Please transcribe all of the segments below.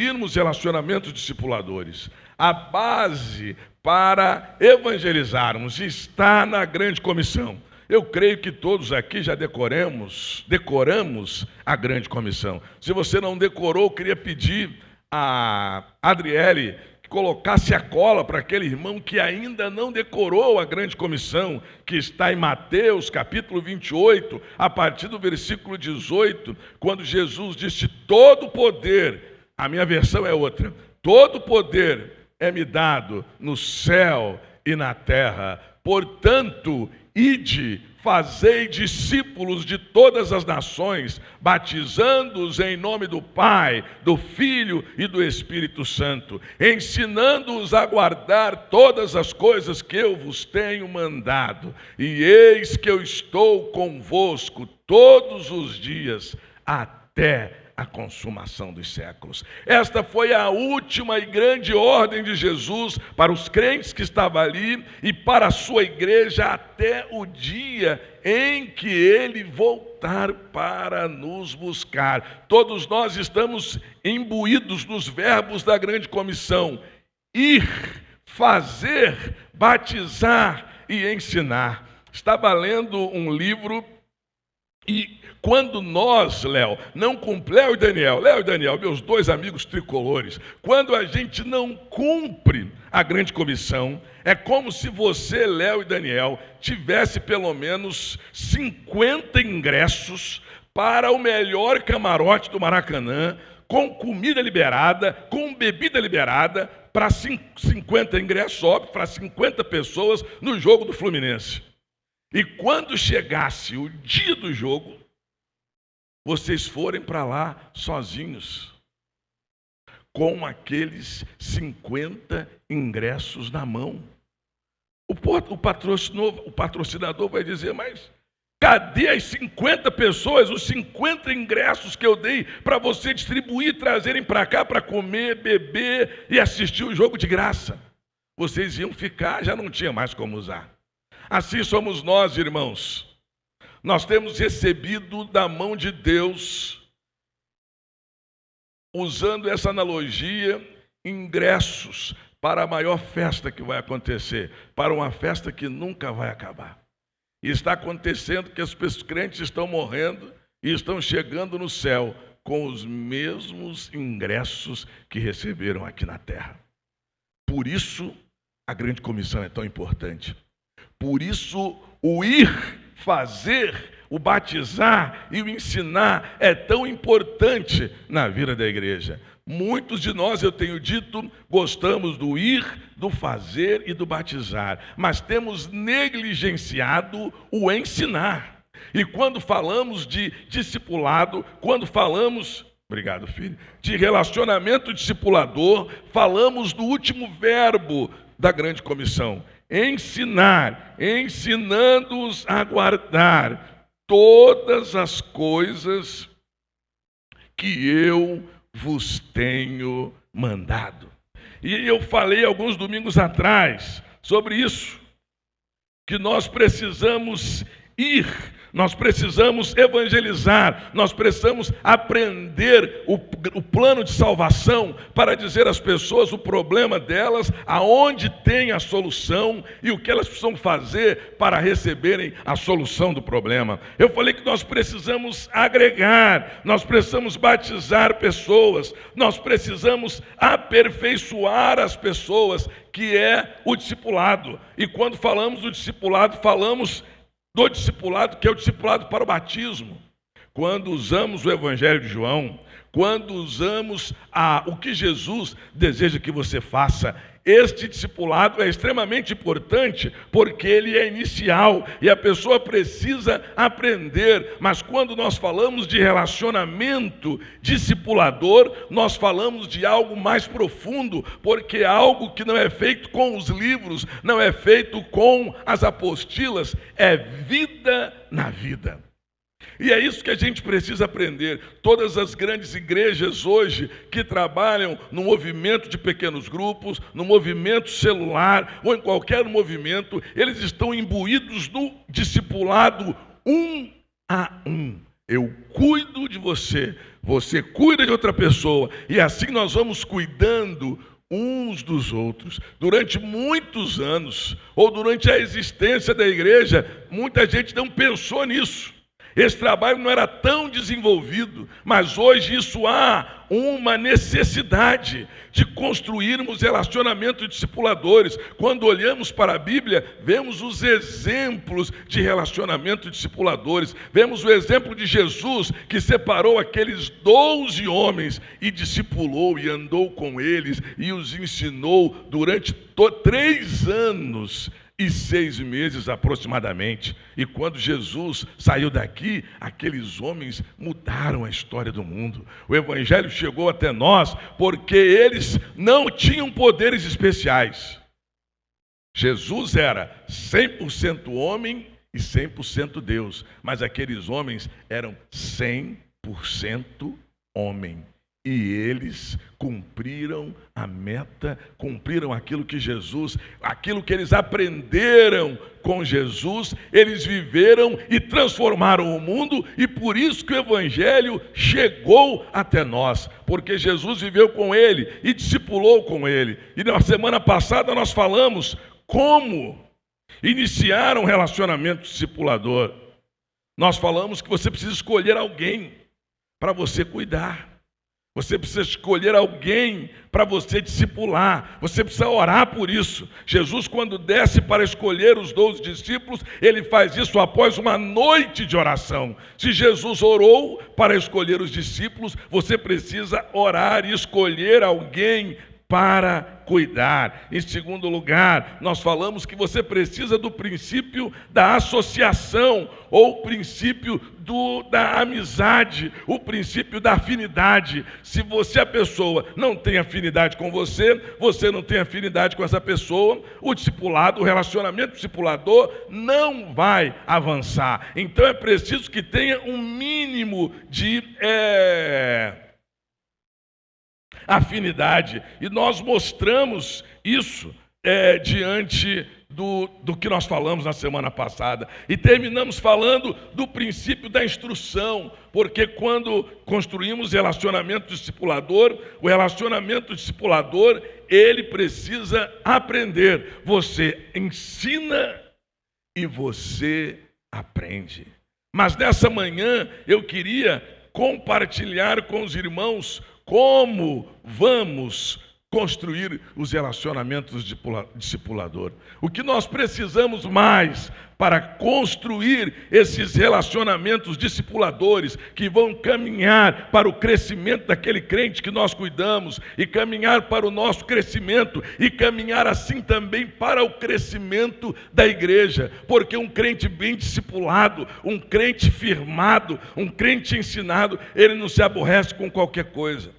irmos relacionamentos discipuladores. A base para evangelizarmos está na grande comissão. Eu creio que todos aqui já decoramos a grande comissão. Se você não decorou, eu queria pedir a Adriele que colocasse a cola para aquele irmão que ainda não decorou a grande comissão, que está em Mateus capítulo 28, a partir do versículo 18, quando Jesus disse: todo poder, a minha versão é outra, todo poder é-me dado no céu e na terra. Portanto, ide, fazei discípulos de todas as nações, batizando-os em nome do Pai, do Filho e do Espírito Santo, ensinando-os a guardar todas as coisas que eu vos tenho mandado. E eis que eu estou convosco todos os dias, até a consumação dos séculos. Esta foi a última e grande ordem de Jesus para os crentes que estavam ali e para a sua igreja até o dia em que ele voltar para nos buscar. Todos nós estamos imbuídos nos verbos da grande comissão: ir, fazer, batizar e ensinar. Estava lendo um livro e quando nós, Léo e Daniel, meus dois amigos tricolores, quando a gente não cumpre a grande comissão, é como se você, Léo e Daniel, tivesse pelo menos 50 ingressos para o melhor camarote do Maracanã, com comida liberada, com bebida liberada, para 50 ingressos, óbvio, para 50 pessoas no jogo do Fluminense. E quando chegasse o dia do jogo, vocês forem para lá sozinhos, com aqueles 50 ingressos na mão. O patrocinador vai dizer: mas cadê as 50 pessoas, os 50 ingressos que eu dei para você distribuir, trazerem para cá para comer, beber e assistir o jogo de graça? Vocês iam ficar, já não tinha mais como usar. Assim somos nós, irmãos. Nós temos recebido da mão de Deus, usando essa analogia, ingressos para a maior festa que vai acontecer, para uma festa que nunca vai acabar. E está acontecendo que os crentes estão morrendo e estão chegando no céu com os mesmos ingressos que receberam aqui na terra. Por isso, a grande comissão é tão importante. Por isso, o ir, fazer, o batizar e o ensinar é tão importante na vida da igreja. Muitos de nós, eu tenho dito, gostamos do ir, do fazer e do batizar, mas temos negligenciado o ensinar. E quando falamos de discipulado, quando falamos, obrigado, filho, de relacionamento discipulador, falamos do último verbo da grande comissão: ensinar, ensinando-os a guardar todas as coisas que eu vos tenho mandado. E eu falei alguns domingos atrás sobre isso, que nós precisamos ir, nós precisamos evangelizar, nós precisamos aprender o plano de salvação para dizer às pessoas o problema delas, aonde tem a solução e o que elas precisam fazer para receberem a solução do problema. Eu falei que nós precisamos agregar, nós precisamos batizar pessoas, nós precisamos aperfeiçoar as pessoas, que é o discipulado. E quando falamos do discipulado, falamos do discipulado, que é o discipulado para o batismo. Quando usamos o Evangelho de João, quando usamos o que Jesus deseja que você faça, este discipulado é extremamente importante, porque ele é inicial e a pessoa precisa aprender. Mas quando nós falamos de relacionamento discipulador, nós falamos de algo mais profundo, porque é algo que não é feito com os livros, não é feito com as apostilas, é vida na vida. E é isso que a gente precisa aprender. Todas as grandes igrejas hoje que trabalham no movimento de pequenos grupos, no movimento celular ou em qualquer movimento, eles estão imbuídos no discipulado um a um. Eu cuido de você, você cuida de outra pessoa, e assim nós vamos cuidando uns dos outros. Durante muitos anos, ou durante a existência da igreja, muita gente não pensou nisso. Esse trabalho não era tão desenvolvido, mas hoje isso há uma necessidade de construirmos relacionamentos discipuladores. Quando olhamos para a Bíblia, vemos os exemplos de relacionamento discipuladores. Vemos o exemplo de Jesus, que separou aqueles 12 homens e discipulou e andou com eles e os ensinou durante 3 anos e 6 meses aproximadamente. E quando Jesus saiu daqui, aqueles homens mudaram a história do mundo. O Evangelho chegou até nós porque eles não tinham poderes especiais. Jesus era 100% homem e 100% Deus, mas aqueles homens eram 100% homem. E eles cumpriram a meta, cumpriram aquilo que eles aprenderam com Jesus, eles viveram e transformaram o mundo, e por isso que o Evangelho chegou até nós, porque Jesus viveu com ele e discipulou com ele. E na semana passada nós falamos como iniciar um relacionamento discipulador. Nós falamos que você precisa escolher alguém para você cuidar. Você precisa escolher alguém para você discipular. Você precisa orar por isso. Jesus, quando desce para escolher os 12 discípulos, ele faz isso após uma noite de oração. Se Jesus orou para escolher os discípulos, você precisa orar e escolher alguém para cuidar. Em segundo lugar, nós falamos que você precisa do princípio da associação, ou o princípio da amizade, o princípio da afinidade. Se a pessoa não tem afinidade com você, você não tem afinidade com essa pessoa, o discipulado, o relacionamento discipulador não vai avançar. Então é preciso que tenha um mínimo de afinidade, e nós mostramos isso diante do que nós falamos na semana passada, e terminamos falando do princípio da instrução, porque quando construímos relacionamento discipulador, o relacionamento discipulador, ele precisa aprender. Você ensina e você aprende. Mas nessa manhã eu queria compartilhar com os irmãos como vamos construir os relacionamentos discipulador. O que nós precisamos mais para construir esses relacionamentos discipuladores que vão caminhar para o crescimento daquele crente que nós cuidamos, e caminhar para o nosso crescimento, e caminhar assim também para o crescimento da igreja, porque um crente bem discipulado, um crente firmado, um crente ensinado, ele não se aborrece com qualquer coisa.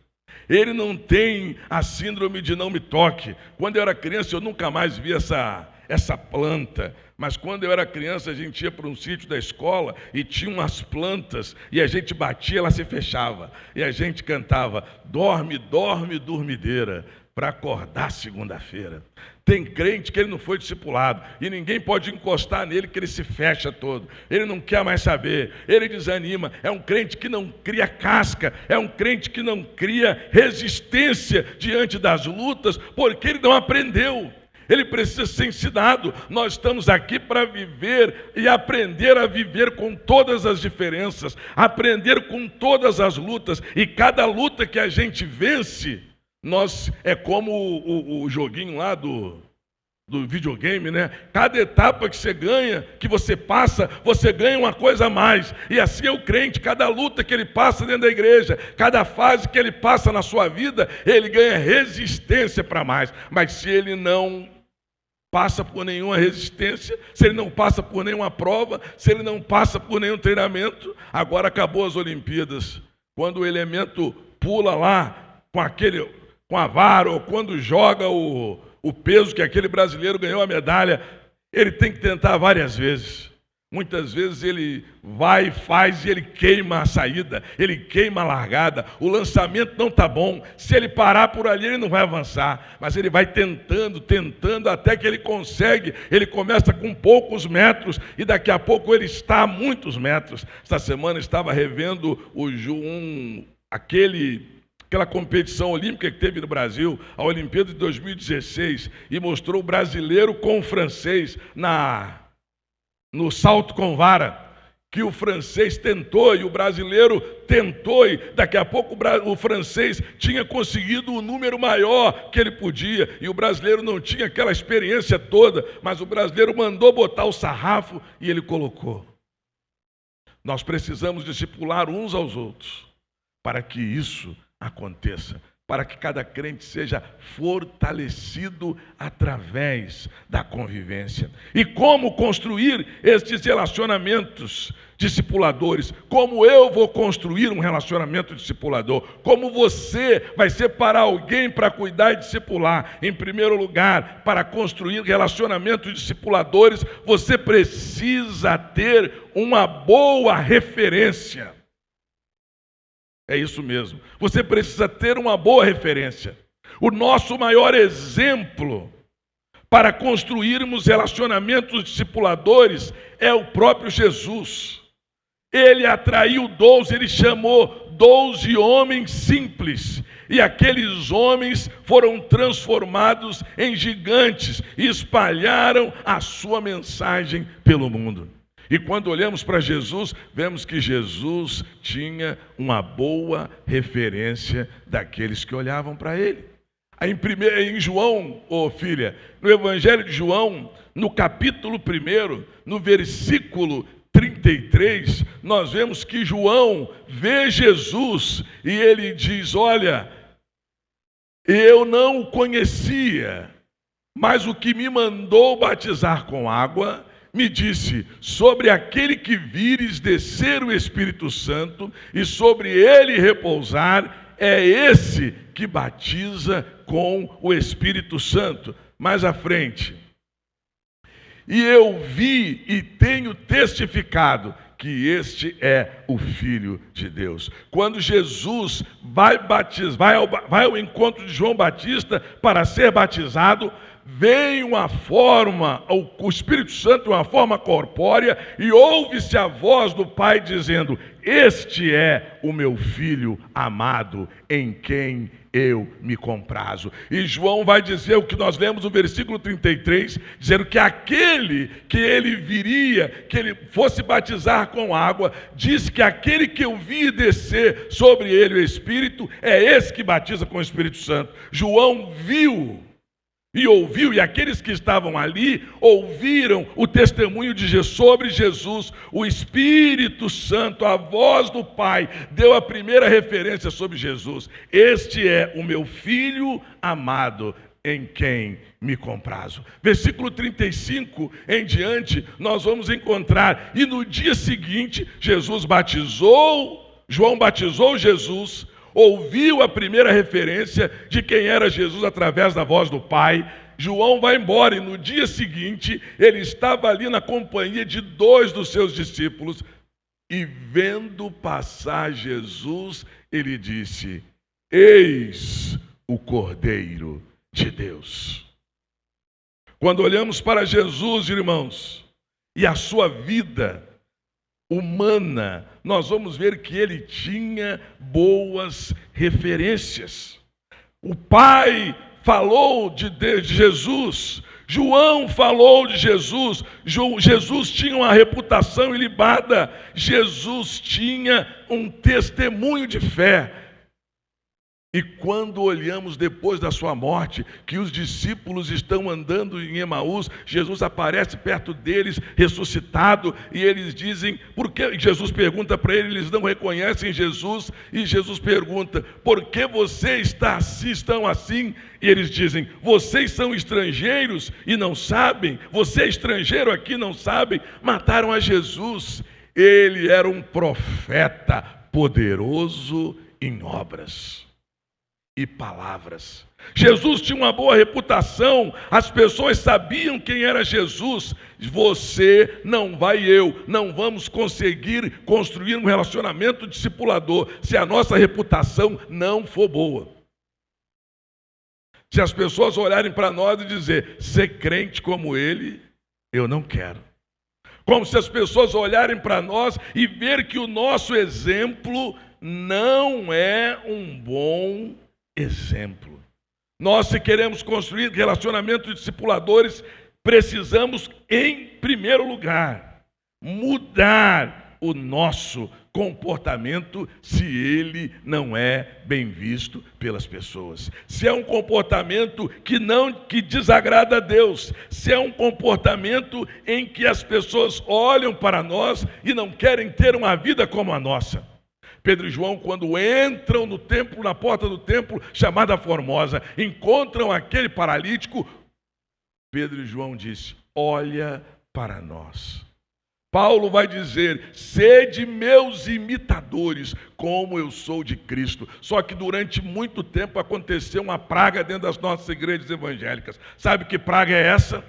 Ele não tem a síndrome de não me toque. Quando eu era criança, eu nunca mais vi essa planta. Mas quando eu era criança, a gente ia para um sítio da escola e tinha umas plantas, e a gente batia, ela se fechava. E a gente cantava: dorme, dorme, dormideira, para acordar segunda-feira. Tem crente que ele não foi discipulado, e ninguém pode encostar nele, que ele se fecha todo. Ele não quer mais saber, ele desanima. É um crente que não cria casca, é um crente que não cria resistência diante das lutas, porque ele não aprendeu. Ele precisa ser ensinado. Nós estamos aqui para viver e aprender a viver com todas as diferenças, aprender com todas as lutas, e cada luta que a gente vence, é como o joguinho lá do videogame, né? Cada etapa que você ganha, que você passa, você ganha uma coisa a mais. E assim é o crente, cada luta que ele passa dentro da igreja, cada fase que ele passa na sua vida, ele ganha resistência para mais. Mas se ele não passa por nenhuma resistência, se ele não passa por nenhuma prova, se ele não passa por nenhum treinamento, agora acabou as Olimpíadas. Quando o elemento pula lá com a vara, ou quando joga o peso que aquele brasileiro ganhou a medalha, ele tem que tentar várias vezes. Muitas vezes ele vai, faz e ele queima a saída, ele queima a largada, o lançamento não está bom, se ele parar por ali ele não vai avançar, mas ele vai tentando, até que ele consegue, ele começa com poucos metros e daqui a pouco ele está a muitos metros. Esta semana estava revendo aquela competição olímpica que teve no Brasil, a Olimpíada de 2016, e mostrou o brasileiro com o francês no salto com vara, que o francês tentou e o brasileiro tentou, e daqui a pouco o francês tinha conseguido o número maior que ele podia, e o brasileiro não tinha aquela experiência toda, mas o brasileiro mandou botar o sarrafo e ele colocou. Nós precisamos discipular uns aos outros, para que isso aconteça, para que cada crente seja fortalecido através da convivência. E como construir estes relacionamentos discipuladores? Como eu vou construir um relacionamento discipulador? Como você vai separar alguém para cuidar e discipular? Em primeiro lugar, para construir relacionamentos discipuladores, você precisa ter uma boa referência. É isso mesmo. Você precisa ter uma boa referência. O nosso maior exemplo para construirmos relacionamentos discipuladores é o próprio Jesus. Ele atraiu 12, ele chamou 12 homens simples. E aqueles homens foram transformados em gigantes e espalharam a sua mensagem pelo mundo. E quando olhamos para Jesus, vemos que Jesus tinha uma boa referência daqueles que olhavam para ele. Em João, filha, no Evangelho de João, no capítulo 1, no versículo 33, nós vemos que João vê Jesus e ele diz: olha, eu não o conhecia, mas o que me mandou batizar com água me disse: sobre aquele que vires descer o Espírito Santo e sobre ele repousar, é esse que batiza com o Espírito Santo. Mais à frente: e eu vi e tenho testificado que este é o Filho de Deus. Quando Jesus vai ao encontro de João Batista para ser batizado, vem uma forma, o Espírito Santo uma forma corpórea, e ouve-se a voz do Pai dizendo: este é o meu Filho amado, em quem eu me comprazo. E João vai dizer o que nós lemos no versículo 33, dizendo que aquele que ele viria, que ele fosse batizar com água, diz que aquele que eu vi descer sobre ele o Espírito, é esse que batiza com o Espírito Santo. João viu e ouviu, e aqueles que estavam ali ouviram o testemunho de Jesus sobre Jesus. O Espírito Santo, a voz do Pai, deu a primeira referência sobre Jesus: este é o meu Filho amado, em quem me comprazo. Versículo 35 em diante, nós vamos encontrar: e no dia seguinte, João batizou Jesus, ouviu a primeira referência de quem era Jesus através da voz do Pai. João vai embora e no dia seguinte ele estava ali na companhia de 2 dos seus discípulos e, vendo passar Jesus, ele disse: eis o Cordeiro de Deus. Quando olhamos para Jesus, irmãos, e a sua vida humana, nós vamos ver que ele tinha boas referências. O Pai falou de Jesus, João falou de Jesus, Jesus tinha uma reputação ilibada, Jesus tinha um testemunho de fé. E quando olhamos depois da sua morte, que os discípulos estão andando em Emaús, Jesus aparece perto deles, ressuscitado, e eles dizem, porque Jesus pergunta para eles, eles não reconhecem Jesus, e Jesus pergunta: por que vocês estão assim? E eles dizem: vocês são estrangeiros e não sabem, você é estrangeiro aqui, não sabem. Mataram a Jesus. Ele era um profeta poderoso em obras. e palavras. Jesus tinha uma boa reputação, as pessoas sabiam quem era Jesus. Você, eu não vamos conseguir construir um relacionamento discipulador se a nossa reputação não for boa. Se as pessoas olharem para nós e dizer, ser crente como ele, eu não quero. Como se as pessoas olharem para nós e ver que o nosso exemplo não é um bom exemplo. Nós, se queremos construir relacionamentos discipuladores, precisamos, em primeiro lugar, mudar o nosso comportamento se ele não é bem visto pelas pessoas. Se é um comportamento que desagrada a Deus, se é um comportamento em que as pessoas olham para nós e não querem ter uma vida como a nossa. Pedro e João, quando entram no templo, na porta do templo, chamada Formosa, encontram aquele paralítico, Pedro e João disse, olha para nós. Paulo vai dizer, sede meus imitadores, como eu sou de Cristo. Só que durante muito tempo aconteceu uma praga dentro das nossas igrejas evangélicas. Sabe que praga é essa?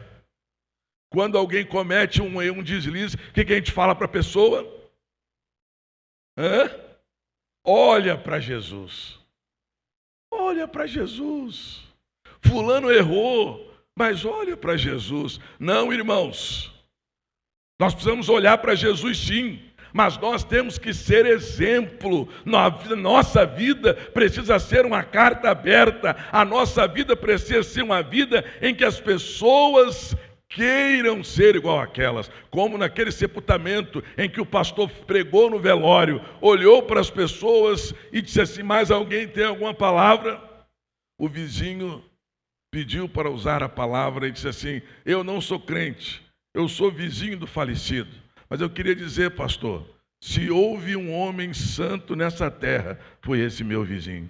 Quando alguém comete um deslize, o que a gente fala para a pessoa? Olha para Jesus. Olha para Jesus. Fulano errou, mas olha para Jesus. Não, irmãos. Nós precisamos olhar para Jesus sim, mas nós temos que ser exemplo. Nossa vida precisa ser uma carta aberta. A nossa vida precisa ser uma vida em que as pessoas queiram ser igual àquelas. Como naquele sepultamento em que o pastor pregou no velório, olhou para as pessoas e disse assim, mais alguém tem alguma palavra? O vizinho pediu para usar a palavra e disse assim, eu não sou crente. Eu sou vizinho do falecido, mas eu queria dizer, pastor, se houve um homem santo nessa terra, foi esse meu vizinho.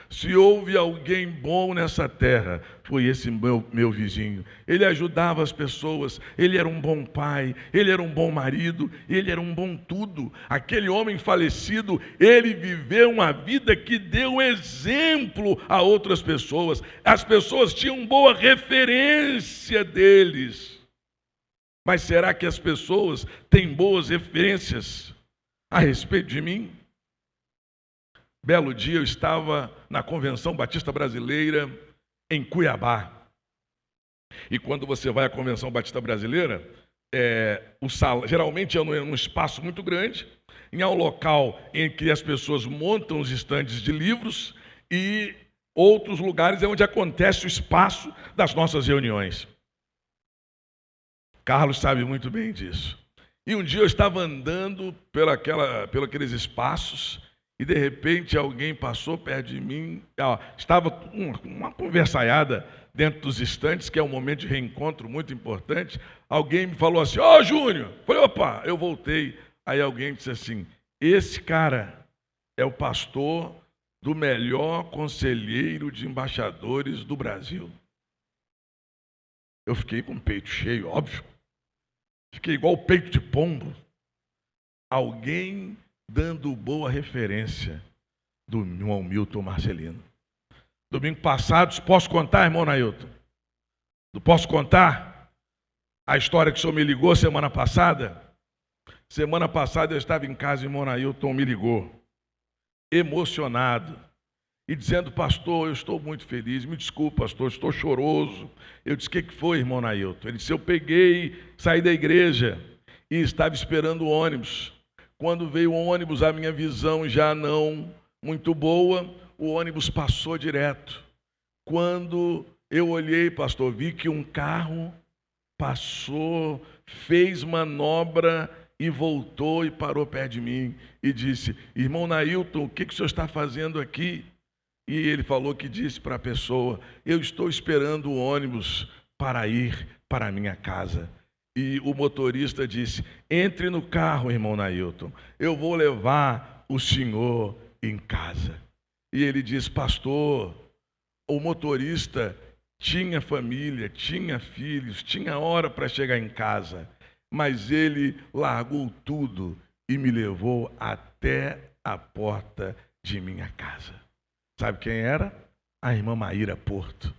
Se houve alguém bom nessa terra, foi esse meu vizinho. Ele ajudava as pessoas, ele era um bom pai, ele era um bom marido, ele era um bom tudo. Aquele homem falecido, ele viveu uma vida que deu exemplo a outras pessoas. As pessoas tinham boa referência deles. Mas será que as pessoas têm boas referências a respeito de mim? Belo dia eu estava na Convenção Batista Brasileira em Cuiabá. E quando você vai à Convenção Batista Brasileira, geralmente é num espaço muito grande, em um local em que as pessoas montam os estandes de livros e outros lugares é onde acontece o espaço das nossas reuniões. Carlos sabe muito bem disso. E um dia eu estava andando pelos aqueles espaços e de repente alguém passou perto de mim. Estava uma conversaiada dentro dos estantes, que é um momento de reencontro muito importante. Alguém me falou assim, Júnior. Eu falei, opa, eu voltei. Aí alguém disse assim, esse cara é o pastor do melhor conselheiro de embaixadores do Brasil. Eu fiquei com o peito cheio, óbvio. Fiquei igual o peito de pombo. Alguém dando boa referência do irmão Milton Marcelino. Domingo passado, posso contar, irmão Nailton? Posso contar a história que o senhor me ligou semana passada? Semana passada eu estava em casa e o irmão Nailton me ligou, emocionado, e dizendo, pastor, eu estou muito feliz, me desculpa, pastor, estou choroso. Eu disse, o que foi, irmão Nailton? Ele disse, eu saí da igreja e estava esperando o ônibus. Quando veio o ônibus, a minha visão já não muito boa, o ônibus passou direto. Quando eu olhei, pastor, vi que um carro passou, fez manobra e voltou e parou perto de mim e disse, irmão Nailton, o que o senhor está fazendo aqui? E ele falou que disse para a pessoa, eu estou esperando o ônibus para ir para a minha casa. E o motorista disse, entre no carro, irmão Nailton, eu vou levar o senhor em casa. E ele disse, pastor, o motorista tinha família, tinha filhos, tinha hora para chegar em casa, mas ele largou tudo e me levou até a porta de minha casa. Sabe quem era? a irmã Maíra Porto.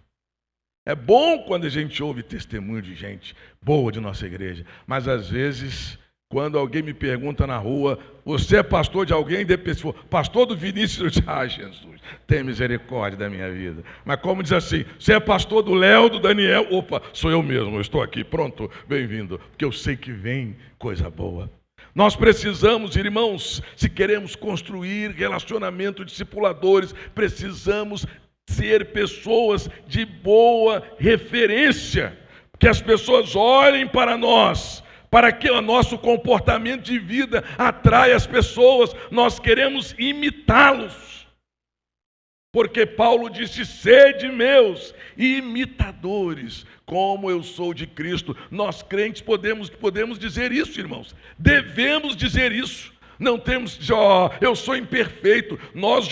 É bom quando a gente ouve testemunho de gente boa de nossa igreja, mas às vezes, quando alguém me pergunta na rua, você é pastor de alguém? Depois, se for pastor do Vinícius, Jesus, tem misericórdia da minha vida. Mas como diz assim, você é pastor do Léo, do Daniel? Opa, sou eu mesmo, eu estou aqui, pronto, bem-vindo, porque eu sei que vem coisa boa. Nós precisamos, irmãos, se queremos construir relacionamento discipuladores, precisamos ser pessoas de boa referência, que as pessoas olhem para nós, para que o nosso comportamento de vida atraia as pessoas, nós queremos imitá-los. Porque Paulo disse, sede meus imitadores, como eu sou de Cristo. Nós crentes podemos dizer isso, irmãos. Devemos dizer isso. Não temos, eu sou imperfeito. Nós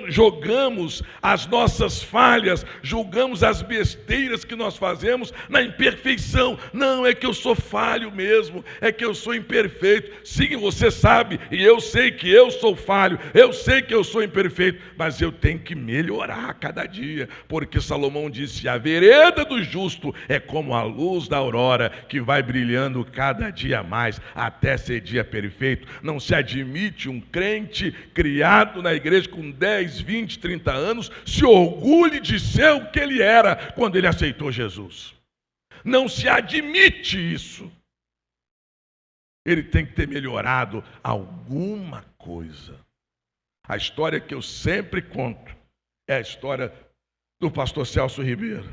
jogamos as nossas falhas, julgamos as besteiras que nós fazemos na imperfeição. Não, é que eu sou falho mesmo, é que eu sou imperfeito. Sim, você sabe, e eu sei que eu sou falho, eu sei que eu sou imperfeito, mas eu tenho que melhorar a cada dia, porque Salomão disse, a vereda do justo é como a luz da aurora, que vai brilhando cada dia mais, até ser dia perfeito. Não se admite um crente criado na igreja com 10, 20, 30 anos se orgulhe de ser o que ele era quando ele aceitou Jesus. Não se admite isso. Ele tem que ter melhorado alguma coisa. A história que eu sempre conto é a história do pastor Celso Ribeiro,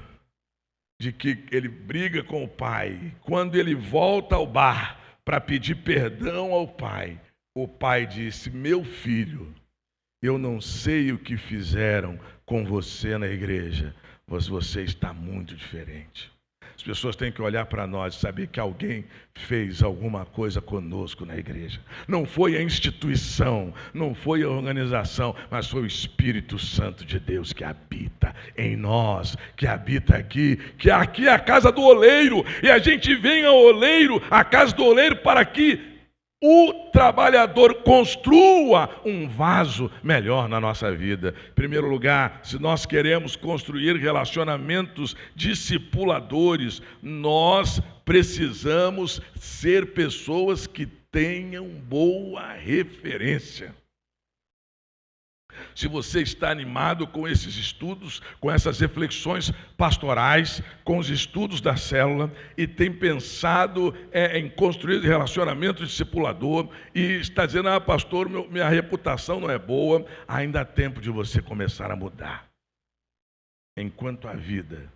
de que ele briga com o pai. Quando ele volta ao bar para pedir perdão ao pai, o pai disse, meu filho, eu não sei o que fizeram com você na igreja, mas você está muito diferente. As pessoas têm que olhar para nós e saber que alguém fez alguma coisa conosco na igreja. Não foi a instituição, não foi a organização, mas foi o Espírito Santo de Deus que habita em nós, que habita aqui, que aqui é a casa do oleiro, e a gente vem ao oleiro, a casa do oleiro, para que o trabalhador construa um vaso melhor na nossa vida. Em primeiro lugar, se nós queremos construir relacionamentos discipuladores, nós precisamos ser pessoas que tenham boa referência. Se você está animado com esses estudos, com essas reflexões pastorais, com os estudos da célula, e tem pensado em construir relacionamento discipulador, e está dizendo, pastor, minha reputação não é boa, ainda há tempo de você começar a mudar. Enquanto há vida,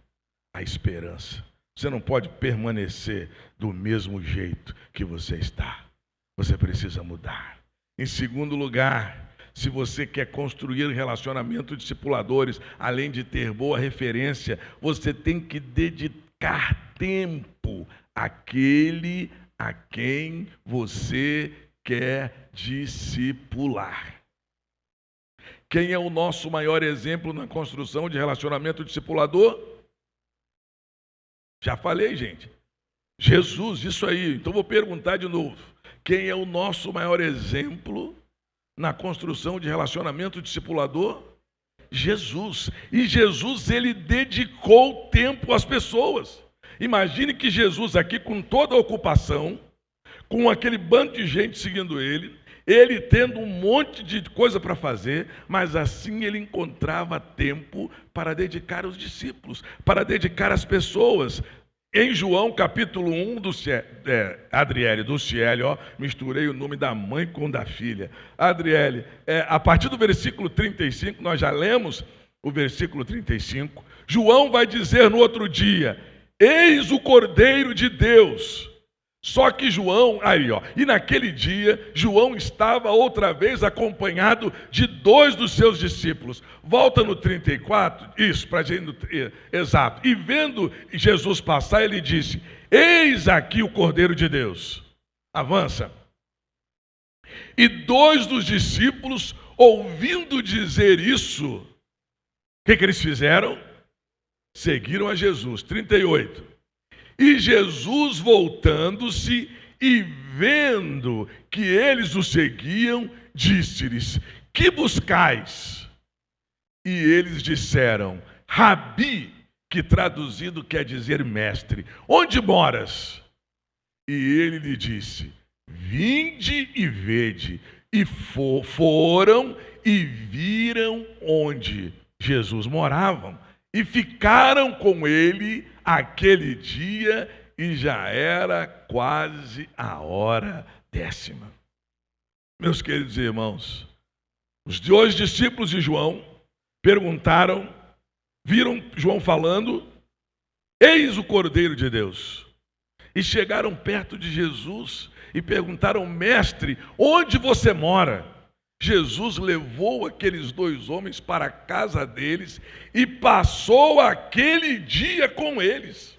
há esperança. Você não pode permanecer do mesmo jeito que você está. Você precisa mudar. Em segundo lugar, se você quer construir relacionamentos discipuladores, além de ter boa referência, você tem que dedicar tempo àquele a quem você quer discipular. Quem é o nosso maior exemplo na construção de relacionamento discipulador? Já falei, gente. Jesus, isso aí. Então vou perguntar de novo. Quem é o nosso maior exemplo na construção de relacionamento discipulador? Jesus. E Jesus, ele dedicou tempo às pessoas. Imagine que Jesus aqui, com toda a ocupação, com aquele bando de gente seguindo ele tendo um monte de coisa para fazer, mas assim ele encontrava tempo para dedicar aos discípulos, para dedicar às pessoas. Em João capítulo 1, Adriele, do Cieli, misturei o nome da mãe com o da filha. Adriele, a partir do versículo 35, nós já lemos o versículo 35, João vai dizer no outro dia, eis o Cordeiro de Deus. Só que João, e naquele dia, João estava outra vez acompanhado de 2 dos seus discípulos. Volta no 34, isso, para a gente, exato. E vendo Jesus passar, ele disse, eis aqui o Cordeiro de Deus. Avança. E 2 dos discípulos, ouvindo dizer isso, o que eles fizeram? Seguiram a Jesus. 38. E Jesus, voltando-se e vendo que eles o seguiam, disse-lhes, que buscais? E eles disseram: Rabi, que traduzido quer dizer mestre, onde moras? E ele lhe disse: vinde e vede. E foram e viram onde Jesus morava, e ficaram com ele aquele dia, e já era quase a hora 10ª. Meus queridos irmãos, os dois discípulos de João perguntaram, viram João falando: eis o Cordeiro de Deus. E chegaram perto de Jesus e perguntaram: mestre, onde você mora? Jesus levou aqueles dois homens para a casa deles e passou aquele dia com eles.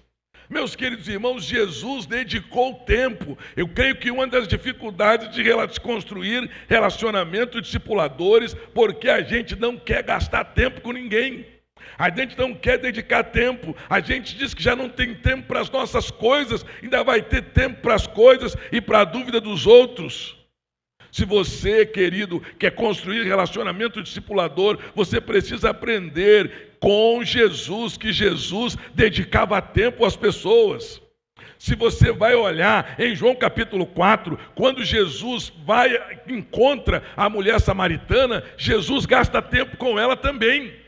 Meus queridos irmãos, Jesus dedicou tempo. Eu creio que uma das dificuldades de construir relacionamento discipuladores, porque a gente não quer gastar tempo com ninguém. A gente não quer dedicar tempo. A gente diz que já não tem tempo para as nossas coisas, ainda vai ter tempo para as coisas e para a dúvida dos outros. Se você, querido, quer construir relacionamento discipulador, você precisa aprender com Jesus, que Jesus dedicava tempo às pessoas. Se você vai olhar em João capítulo 4, quando Jesus encontra a mulher samaritana, Jesus gasta tempo com ela também.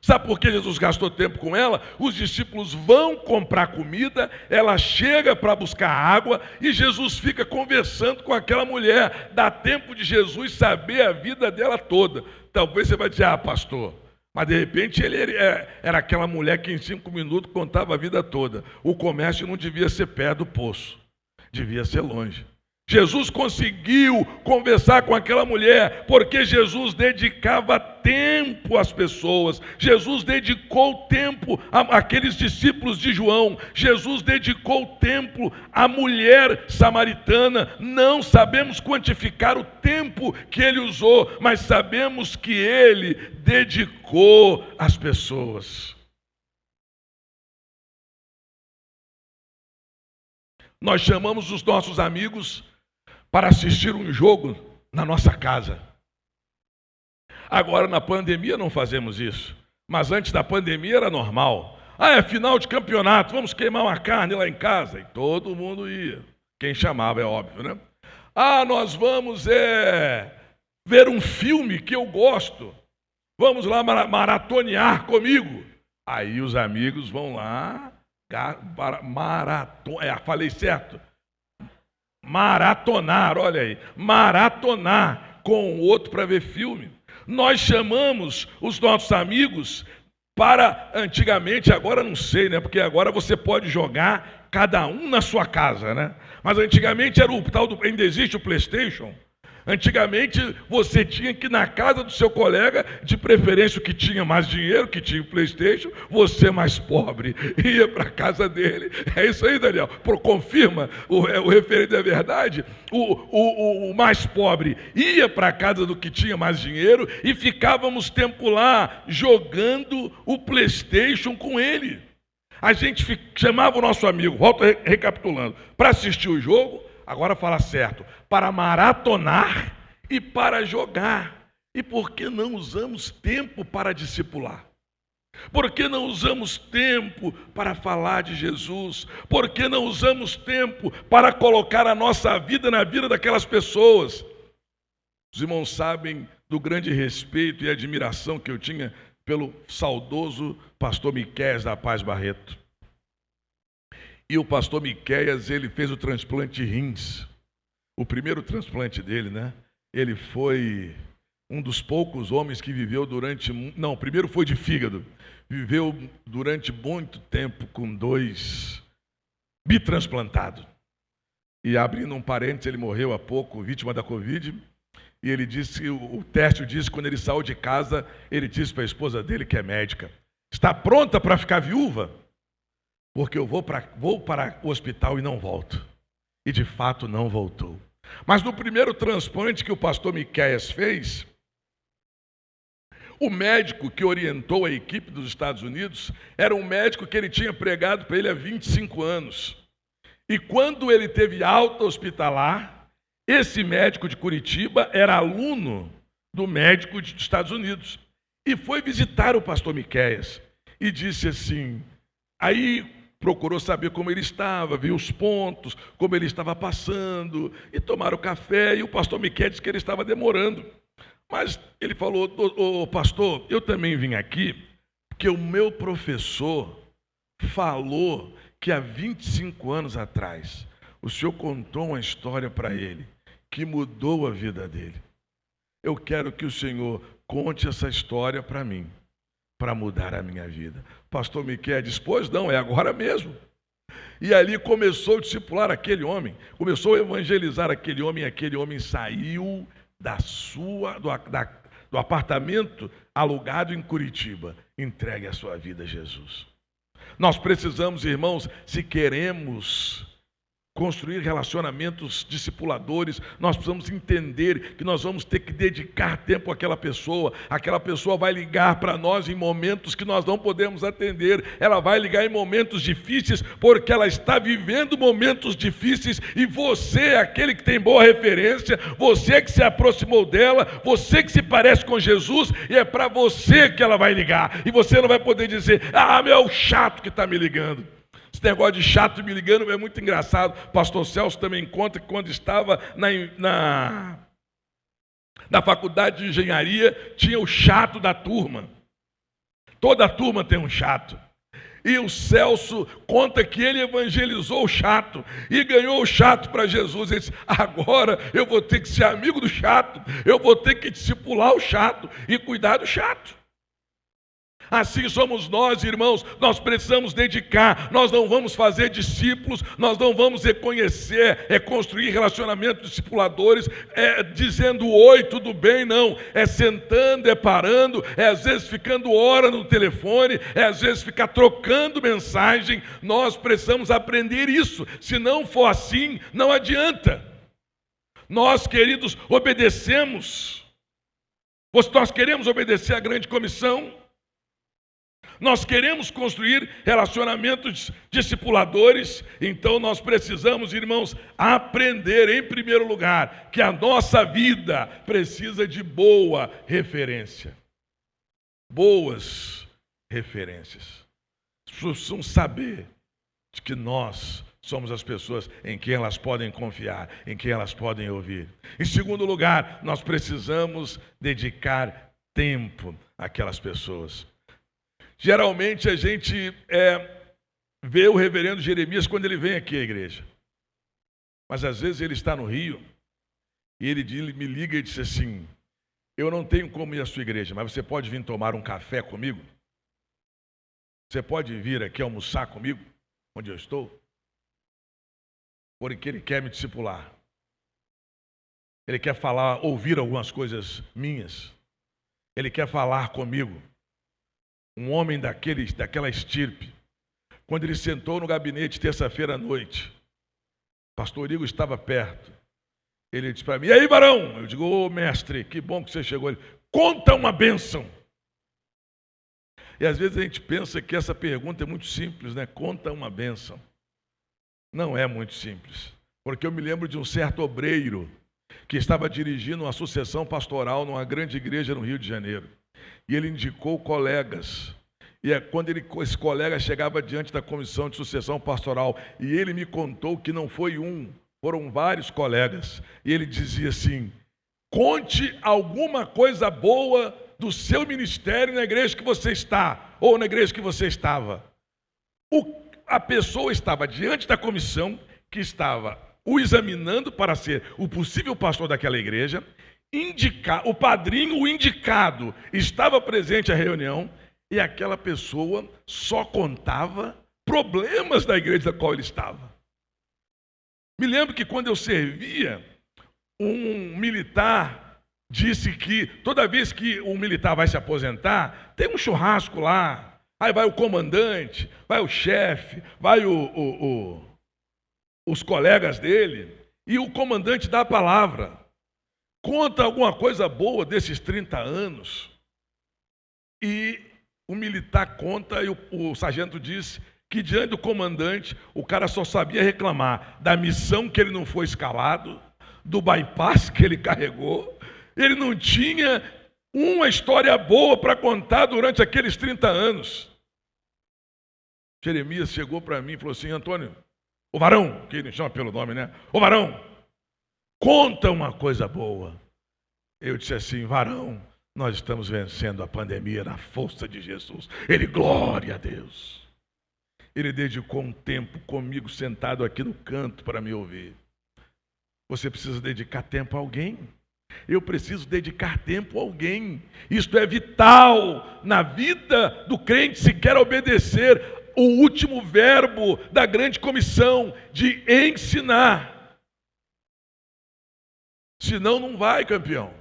Sabe por que Jesus gastou tempo com ela? Os discípulos vão comprar comida, ela chega para buscar água e Jesus fica conversando com aquela mulher. Dá tempo de Jesus saber a vida dela toda. Talvez você vai dizer: pastor, mas de repente ele era aquela mulher que em 5 minutos contava a vida toda. O comércio não devia ser perto do poço, devia ser longe. Jesus conseguiu conversar com aquela mulher, porque Jesus dedicava tempo às pessoas. Jesus dedicou tempo àqueles discípulos de João. Jesus dedicou tempo à mulher samaritana. Não sabemos quantificar o tempo que ele usou, mas sabemos que ele dedicou às pessoas. Nós chamamos os nossos amigos para assistir um jogo na nossa casa. Agora, na pandemia, não fazemos isso. Mas antes da pandemia era normal. É final de campeonato, vamos queimar uma carne lá em casa. E todo mundo ia. Quem chamava, é óbvio, né? Nós vamos ver um filme que eu gosto. Vamos lá maratonear comigo. Aí os amigos vão lá, falei certo? Maratonar, olha aí, maratonar com o outro para ver filme. Nós chamamos os nossos amigos para, antigamente, agora não sei, né? Porque agora você pode jogar cada um na sua casa, né? Mas antigamente era o tal do, ainda existe o PlayStation. Antigamente você tinha que ir na casa do seu colega, de preferência o que tinha mais dinheiro, que tinha o PlayStation, você mais pobre, ia para a casa dele. É isso aí, Daniel. Confirma, o referente é verdade. O mais pobre ia para a casa do que tinha mais dinheiro e ficávamos tempo lá jogando o PlayStation com ele. A gente chamava o nosso amigo, volto recapitulando, para assistir o jogo. Agora fala certo, para maratonar e para jogar. E por que não usamos tempo para discipular? Por que não usamos tempo para falar de Jesus? Por que não usamos tempo para colocar a nossa vida na vida daquelas pessoas? Os irmãos sabem do grande respeito e admiração que eu tinha pelo saudoso pastor Miqueias da Paz Barreto. E o pastor Miqueias, ele fez o transplante de rins. O primeiro transplante dele, né? Ele foi um dos poucos homens que viveu durante... Não, o primeiro foi de fígado. Viveu durante muito tempo com 2 bitransplantados. E abrindo um parênteses, ele morreu há pouco, vítima da Covid. E ele disse, o teste disse, quando ele saiu de casa, ele disse para a esposa dele, que é médica: está pronta para ficar viúva? Porque eu vou para o hospital e não volto. E de fato não voltou. Mas no primeiro transplante que o pastor Miqueias fez, o médico que orientou a equipe dos Estados Unidos era um médico que ele tinha pregado para ele há 25 anos. E quando ele teve alta hospitalar, esse médico de Curitiba era aluno do médico dos Estados Unidos. e foi visitar o pastor Miqueias e disse assim, aí procurou saber como ele estava, viu os pontos, como ele estava passando, e tomaram café, e o pastor Miqueias disse que ele estava demorando. Mas ele falou, ô pastor, eu também vim aqui, porque o meu professor falou que há 25 anos atrás, o senhor contou uma história para ele, que mudou a vida dele. Eu quero que o senhor conte essa história para mim, para mudar a minha vida. Pastor Miqueias disse, pois não, é agora mesmo. E ali começou a discipular aquele homem, começou a evangelizar aquele homem, e aquele homem saiu do apartamento alugado em Curitiba, entregue a sua vida a Jesus. Nós precisamos, irmãos, se queremos construir relacionamentos discipuladores, nós precisamos entender que nós vamos ter que dedicar tempo àquela pessoa vai ligar para nós em momentos que nós não podemos atender, ela vai ligar em momentos difíceis, porque ela está vivendo momentos difíceis, e você é aquele que tem boa referência, você que se aproximou dela, você que se parece com Jesus, e é para você que ela vai ligar, e você não vai poder dizer, meu, é o chato que está me ligando. Esse negócio de chato me ligando é muito engraçado. Pastor Celso também conta que quando estava na faculdade de engenharia, tinha o chato da turma. Toda a turma tem um chato. E o Celso conta que ele evangelizou o chato e ganhou o chato para Jesus. Ele disse, agora eu vou ter que ser amigo do chato, eu vou ter que discipular o chato e cuidar do chato. Assim somos nós, irmãos, nós precisamos dedicar, nós não vamos fazer discípulos, nós não vamos reconhecer, construir relacionamentos discipuladores, dizendo oi, tudo bem, não, sentando, parando, às vezes ficando hora no telefone, às vezes ficar trocando mensagem. Nós precisamos aprender isso, se não for assim, não adianta. Nós, queridos, obedecemos, nós queremos obedecer à grande comissão, nós queremos construir relacionamentos discipuladores, então nós precisamos, irmãos, aprender, em primeiro lugar, que a nossa vida precisa de boa referência. Boas referências. As pessoas precisam saber de que nós somos as pessoas em quem elas podem confiar, em quem elas podem ouvir. Em segundo lugar, nós precisamos dedicar tempo àquelas pessoas. Geralmente a gente vê o reverendo Jeremias quando ele vem aqui à igreja. Mas às vezes ele está no Rio e ele me liga e diz assim, eu não tenho como ir à sua igreja, mas você pode vir tomar um café comigo? Você pode vir aqui almoçar comigo, onde eu estou? Porque ele quer me discipular. Ele quer ouvir algumas coisas minhas. Ele quer falar comigo. Um homem daquela estirpe, quando ele sentou no gabinete terça-feira à noite, pastor Igor estava perto, ele disse para mim, e aí, varão? Eu digo, ô mestre, que bom que você chegou. Ele, conta uma bênção. E às vezes a gente pensa que essa pergunta é muito simples, né? Conta uma bênção. Não é muito simples, porque eu me lembro de um certo obreiro que estava dirigindo uma sucessão pastoral numa grande igreja no Rio de Janeiro. E ele indicou colegas. E quando esse colega chegava diante da comissão de sucessão pastoral, e ele me contou que não foi um, foram vários colegas. E ele dizia assim, conte alguma coisa boa do seu ministério na igreja que você está, ou na igreja que você estava. A pessoa estava diante da comissão, que estava o examinando para ser o possível pastor daquela igreja, o padrinho, o indicado, estava presente à reunião, e aquela pessoa só contava problemas da igreja da qual ele estava. Me lembro que quando eu servia, um militar disse que toda vez que um militar vai se aposentar, tem um churrasco lá, aí vai o comandante, vai o chefe, vai os colegas dele, e o comandante dá a palavra. Conta alguma coisa boa desses 30 anos. E o militar conta, e o sargento disse que diante do comandante, o cara só sabia reclamar da missão que ele não foi escalado, do bypass que ele carregou, ele não tinha uma história boa para contar durante aqueles 30 anos. Jeremias chegou para mim e falou assim: Antônio, o varão, que ele chama pelo nome, né? O varão, conta uma coisa boa. Eu disse assim: varão, nós estamos vencendo a pandemia na força de Jesus. Ele, glória a Deus. Ele dedicou um tempo comigo sentado aqui no canto para me ouvir. Você precisa dedicar tempo a alguém. Eu preciso dedicar tempo a alguém. Isto é vital na vida do crente se quer obedecer o último verbo da grande comissão de ensinar. Senão não vai, campeão.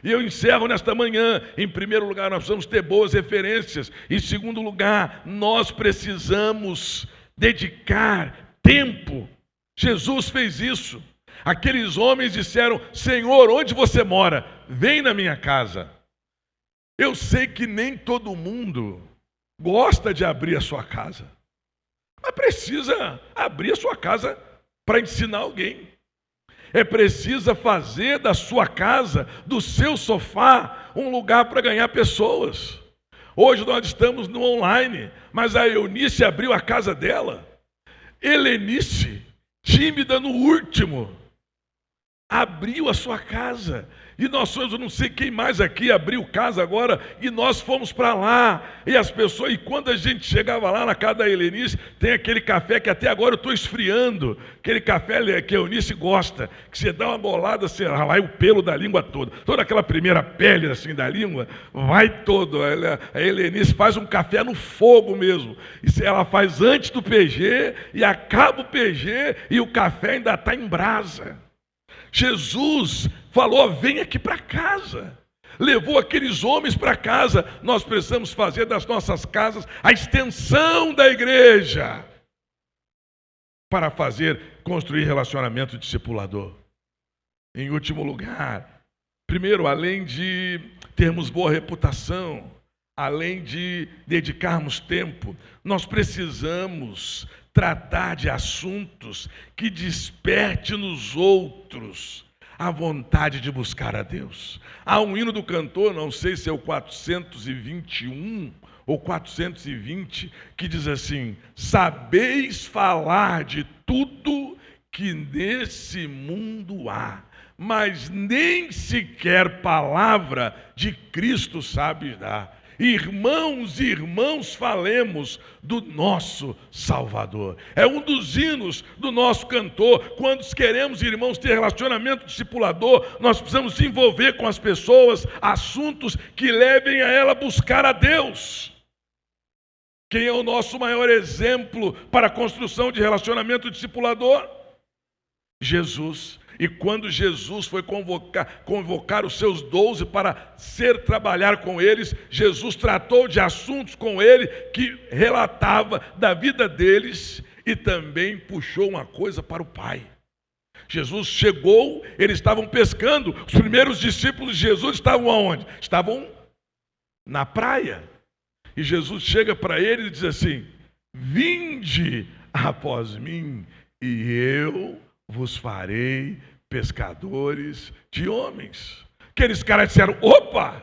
E eu encerro nesta manhã. Em primeiro lugar, nós precisamos ter boas referências. Em segundo lugar, nós precisamos dedicar tempo. Jesus fez isso. Aqueles homens disseram: Senhor, onde você mora? Vem na minha casa. Eu sei que nem todo mundo gosta de abrir a sua casa, mas precisa abrir a sua casa para ensinar alguém. É preciso fazer da sua casa, do seu sofá, um lugar para ganhar pessoas. Hoje nós estamos no online, mas a Eunice abriu a casa dela. Helenice, tímida no último, abriu a sua casa. E nós somos, eu não sei quem mais aqui abriu casa agora, e nós fomos para lá. E as pessoas, e quando a gente chegava lá na casa da Helenice, tem aquele café que até agora eu estou esfriando. Aquele café que a Eunice gosta, que você dá uma bolada, você vai o pelo da língua toda. Toda aquela primeira pele assim da língua, vai todo. A Helenice faz um café no fogo mesmo. Isso ela faz antes do PG, e acaba o PG, e o café ainda está em brasa. Jesus falou: vem aqui para casa. Levou aqueles homens para casa. Nós precisamos fazer das nossas casas a extensão da igreja para construir relacionamento discipulador. Em último lugar, primeiro, além de termos boa reputação, além de dedicarmos tempo, nós precisamos tratar de assuntos que desperte nos outros a vontade de buscar a Deus. Há um hino do cantor, não sei se é o 421 ou 420, que diz assim: sabeis falar de tudo que nesse mundo há, mas nem sequer palavra de Cristo sabes dar. Irmãos e irmãos, falemos do nosso Salvador. É um dos hinos do nosso cantor. Quando queremos, irmãos, ter relacionamento discipulador, nós precisamos se envolver com as pessoas, assuntos que levem a ela a buscar a Deus. Quem é o nosso maior exemplo para a construção de relacionamento discipulador? Jesus. E quando Jesus foi convocar os seus 12 para trabalhar com eles, Jesus tratou de assuntos com ele que relatava da vida deles e também puxou uma coisa para o Pai. Jesus chegou, eles estavam pescando. Os primeiros discípulos de Jesus estavam aonde? Estavam na praia. E Jesus chega para eles e diz assim: vinde após mim e eu vos farei pescadores de homens. Aqueles caras disseram: opa,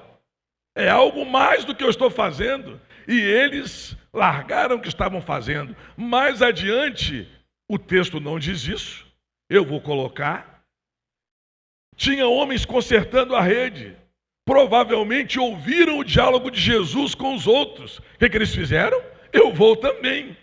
é algo mais do que eu estou fazendo. E eles largaram o que estavam fazendo. Mais adiante, o texto não diz isso, eu vou colocar. Tinha homens consertando a rede. Provavelmente ouviram o diálogo de Jesus com os outros. O que eles fizeram? Eu vou também.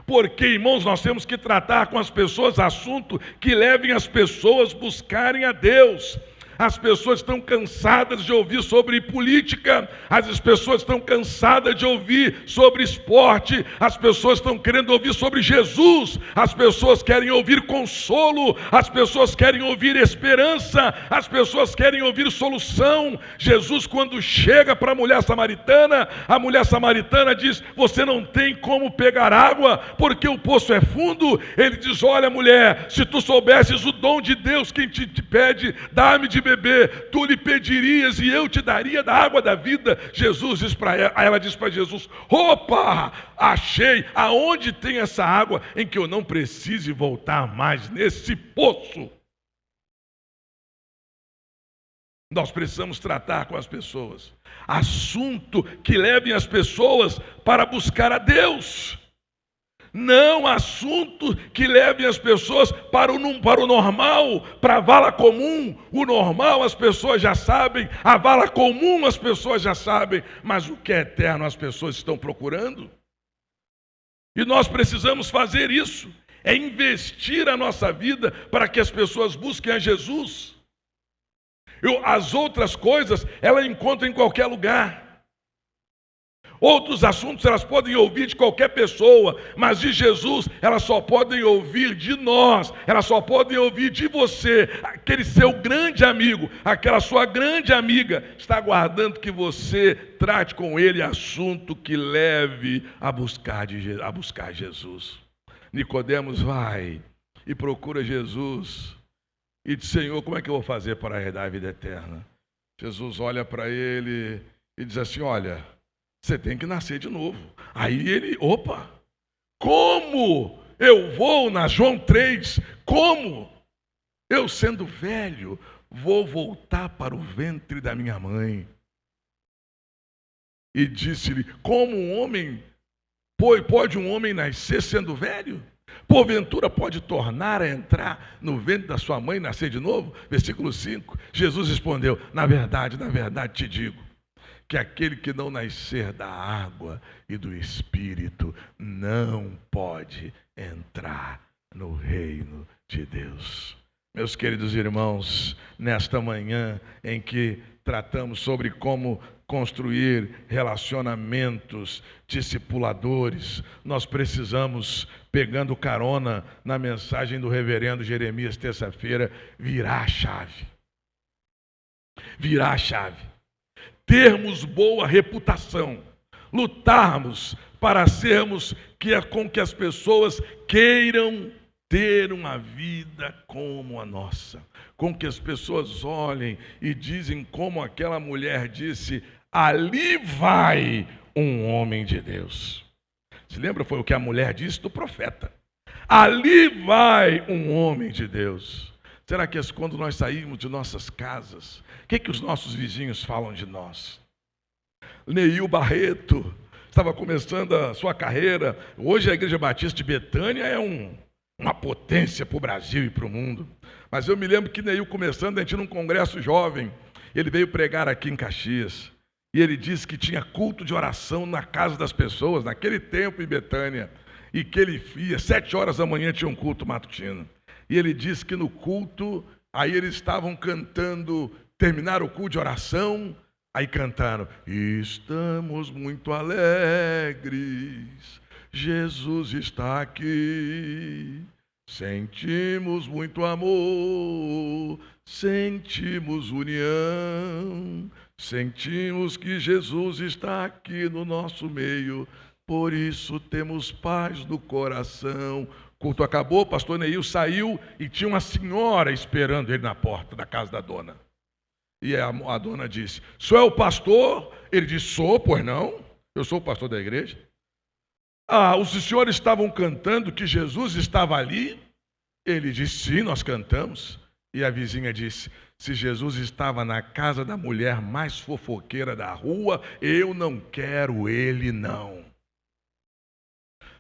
Porque, irmãos, nós temos que tratar com as pessoas assunto que levem as pessoas a buscarem a Deus. As pessoas estão cansadas de ouvir sobre política, as pessoas estão cansadas de ouvir sobre esporte, as pessoas estão querendo ouvir sobre Jesus, as pessoas querem ouvir consolo, as pessoas querem ouvir esperança, as pessoas querem ouvir solução. Jesus, quando chega para a mulher samaritana diz: você não tem como pegar água, porque o poço é fundo. Ele diz: olha, mulher, se tu soubesses o dom de Deus, quem te pede, dá-me de beber, tu lhe pedirias e eu te daria da água da vida. Jesus diz para ela, diz para Jesus: opa, achei aonde tem essa água em que eu não precise voltar mais nesse poço. Nós precisamos tratar com as pessoas. Assunto que levem as pessoas para buscar a Deus. Não assunto que levem as pessoas para o normal, para a vala comum. O normal as pessoas já sabem, a vala comum as pessoas já sabem, mas o que é eterno as pessoas estão procurando. E nós precisamos fazer isso, é investir a nossa vida para que as pessoas busquem a Jesus. As outras coisas, ela encontra em qualquer lugar. Outros assuntos elas podem ouvir de qualquer pessoa, mas de Jesus elas só podem ouvir de nós, elas só podem ouvir de você. Aquele seu grande amigo, aquela sua grande amiga, está aguardando que você trate com ele assunto que leve a buscar Jesus. Nicodemos vai e procura Jesus e diz: Senhor, como é que eu vou fazer para herdar a vida eterna? Jesus olha para ele e diz assim: olha, você tem que nascer de novo. Aí ele, como eu vou, na João 3, como eu sendo velho vou voltar para o ventre da minha mãe? E disse-lhe: como pode um homem nascer sendo velho? Porventura pode tornar a entrar no ventre da sua mãe e nascer de novo? Versículo 5, Jesus respondeu: na verdade te digo, que aquele que não nascer da água e do Espírito não pode entrar no reino de Deus. Meus queridos irmãos, nesta manhã em que tratamos sobre como construir relacionamentos discipuladores, nós precisamos, pegando carona na mensagem do reverendo Jeremias, terça-feira, virar a chave. Virar a chave. Termos boa reputação, lutarmos para sermos com que as pessoas queiram ter uma vida como a nossa, com que as pessoas olhem e dizem como aquela mulher disse: ali vai um homem de Deus. Se lembra, foi o que a mulher disse do profeta: ali vai um homem de Deus. Será que quando nós saímos de nossas casas, o que os nossos vizinhos falam de nós? Neil Barreto estava começando a sua carreira. Hoje a Igreja Batista de Betânia é uma potência para o Brasil e para o mundo. Mas eu me lembro que Neil, começando, a gente num congresso jovem, ele veio pregar aqui em Caxias. E ele disse que tinha culto de oração na casa das pessoas, naquele tempo em Betânia. E que ele ia, 7 horas da manhã tinha um culto matutino. E ele disse que no culto, aí eles estavam cantando, terminaram o culto de oração, aí cantaram: estamos muito alegres, Jesus está aqui, sentimos muito amor, sentimos união, sentimos que Jesus está aqui no nosso meio, por isso temos paz no coração. O culto acabou, o pastor Neil saiu e tinha uma senhora esperando ele na porta da casa da dona. E a dona disse: o senhor é o pastor? Ele disse: sou, pois não, eu sou o pastor da igreja. Os senhores estavam cantando que Jesus estava ali? Ele disse: sim, nós cantamos. E a vizinha disse: se Jesus estava na casa da mulher mais fofoqueira da rua, eu não quero ele não.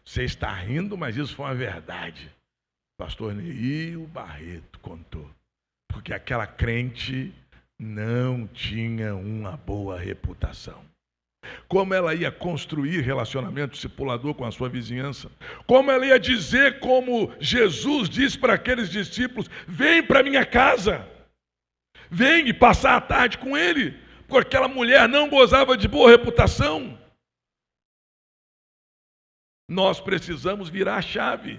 Você está rindo, mas isso foi uma verdade. Pastor Neil Barreto contou. Porque aquela crente não tinha uma boa reputação. Como ela ia construir relacionamento discipulador com a sua vizinhança? Como ela ia dizer, como Jesus disse para aqueles discípulos: vem para minha casa, vem e passar a tarde com ele, porque aquela mulher não gozava de boa reputação. Nós precisamos virar a chave,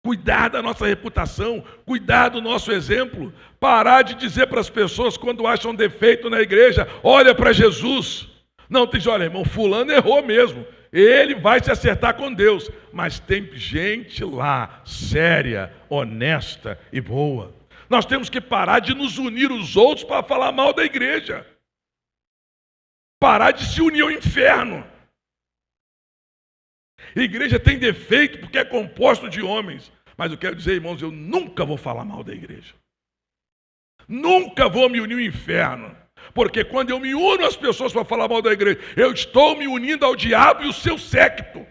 cuidar da nossa reputação, cuidar do nosso exemplo, parar de dizer para as pessoas quando acham defeito na igreja: olha para Jesus. Não, tem, olha, irmão, fulano errou mesmo, ele vai se acertar com Deus, mas tem gente lá, séria, honesta e boa. Nós temos que parar de nos unir os outros para falar mal da igreja, parar de se unir ao inferno. A igreja tem defeito porque é composto de homens. Mas eu quero dizer, irmãos, eu nunca vou falar mal da igreja. Nunca vou me unir ao inferno. Porque quando eu me uno às pessoas para falar mal da igreja, eu estou me unindo ao diabo e o seu séquito.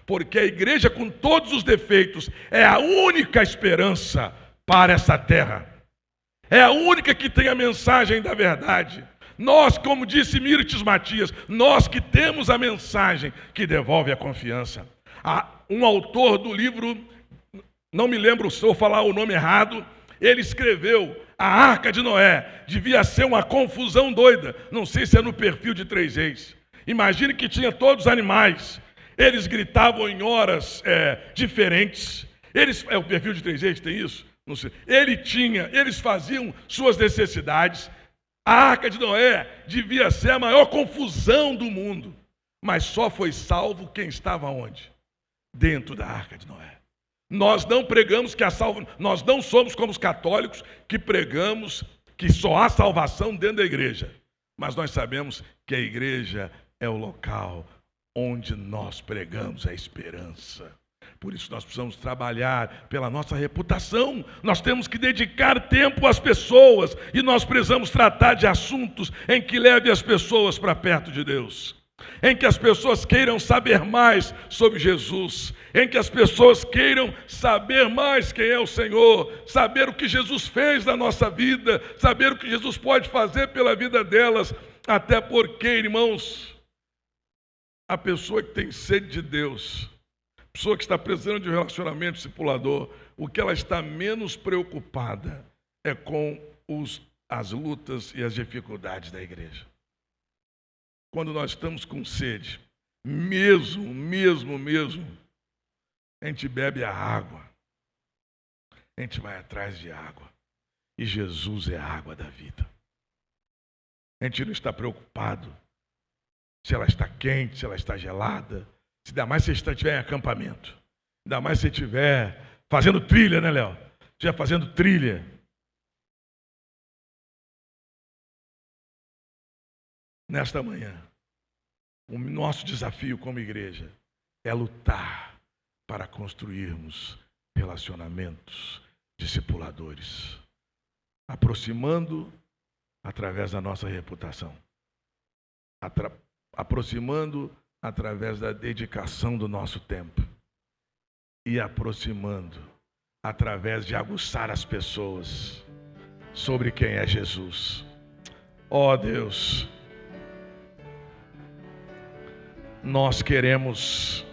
Porque a igreja, com todos os defeitos, é a única esperança para essa terra. É a única que tem a mensagem da verdade. Nós, como disse Mirtes Matias, nós que temos a mensagem que devolve a confiança. Um autor do livro, não me lembro se eu falar o nome errado, ele escreveu: a Arca de Noé devia ser uma confusão doida. Não sei se é no perfil de 3 Reis. Imagine que tinha todos os animais. Eles gritavam em horas diferentes. O perfil de 3 Reis tem isso? Não sei. Eles faziam suas necessidades. A Arca de Noé devia ser a maior confusão do mundo. Mas só foi salvo quem estava onde? Dentro da Arca de Noé. Nós não pregamos nós não somos como os católicos que pregamos que só há salvação dentro da igreja. Mas nós sabemos que a igreja é o local onde nós pregamos a esperança. Por isso nós precisamos trabalhar pela nossa reputação. Nós temos que dedicar tempo às pessoas e nós precisamos tratar de assuntos em que leve as pessoas para perto de Deus. Em que as pessoas queiram saber mais sobre Jesus, em que as pessoas queiram saber mais quem é o Senhor, saber o que Jesus fez na nossa vida, saber o que Jesus pode fazer pela vida delas, até porque, irmãos, a pessoa que tem sede de Deus, a pessoa que está precisando de um relacionamento discipulador, o que ela está menos preocupada é com as lutas e as dificuldades da igreja. Quando nós estamos com sede, mesmo, a gente bebe a água, a gente vai atrás de água, e Jesus é a água da vida. A gente não está preocupado se ela está quente, se ela está gelada, ainda mais se você estiver em acampamento, ainda mais se você estiver fazendo trilha, né, Léo? Estiver fazendo trilha. Nesta manhã, o nosso desafio como igreja é lutar para construirmos relacionamentos discipuladores, aproximando através da nossa reputação, aproximando através da dedicação do nosso tempo e aproximando através de aguçar as pessoas sobre quem é Jesus. Ó Deus, nós queremos